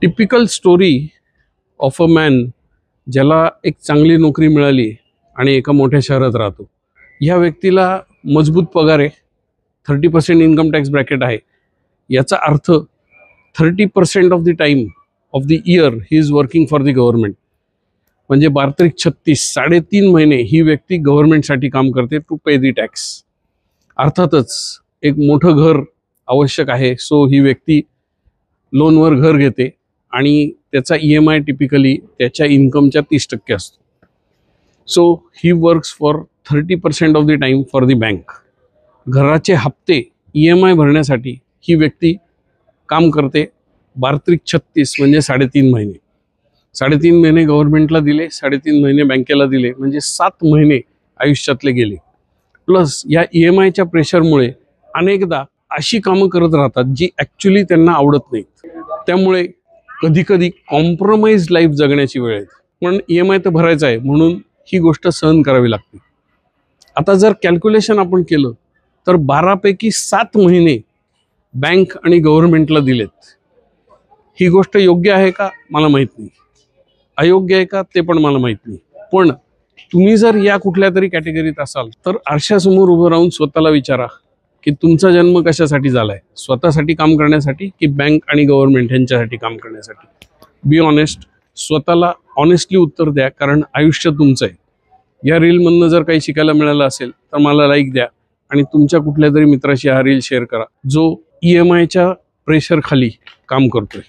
Typical story of a man ज्याला एक चांगली नोकरी मिळाली आणि एका मोठ्या शहरात राहतो. ह्या व्यक्तीला मजबूत पगार आहे, 30% इन्कम टॅक्स ब्रॅकेट आहे. याचा अर्थ 30% of the time of the year he is working for the government. म्हणजे 12-36 3.5 महिने ही व्यक्ती गव्हर्नमेंटसाठी काम करते टू पे दी टॅक्स. अर्थातच एक मोठं घर आवश्यक आहे, सो ही व्यक्ती लोनवर घर घेते आणि त्याचा EMI टिपिकली त्याच्या इन्कमच्या 30% असतो. So he works for 30% of the time for the bank. घराचे हप्ते EMI भरण्यासाठी ही व्यक्ती काम करते 12-36 म्हणजे 3.5 महिने. 3.5 महिने गव्हर्नमेंटला दिले, 3.5 महिने बँकेला दिले, म्हणजे 7 महिने आयुष्यातले गेले. प्लस या EMIच्या प्रेशरमुळे अनेकदा अशी कामं करत राहतात जी ॲक्च्युली त्यांना आवडत नाहीत. त्यामुळे कधी कधी कॉम्प्रोमाइज लाईफ जगण्याची वेळ येते. पण EMI तर भरायचा आहे म्हणून ही गोष्ट सहन करावी लागते. आता जर कॅल्क्युलेशन आपण केलं तर 12 पैकी 7 महिने बँक आणि गव्हर्नमेंटला दिलेत. ही गोष्ट योग्य आहे का मला माहीत नाही, अयोग्य आहे का ते पण मला माहीत नाही. पण तुम्ही जर या कुठल्या तरी कॅटेगरीत असाल तर आरशासमोर उभं राहून स्वतःला विचारा की तुमचा जन्म कशासाठी झालाय, स्वतःसाठी काम करण्यासाठी की बँक आणि गव्हर्नमेंट यांच्यासाठी काम करण्यासाठी. बी ऑनेस्ट, स्वतःला ऑनेस्टली उत्तर द्या, कारण आयुष्य तुमचं आहे. या रीलमधनं जर काही शिकायला मिळालं असेल तर मला लाईक द्या आणि तुमच्या कुठल्या तरी मित्राशी हा रील शेअर करा जो EMIच्या प्रेशर खाली काम करतोय.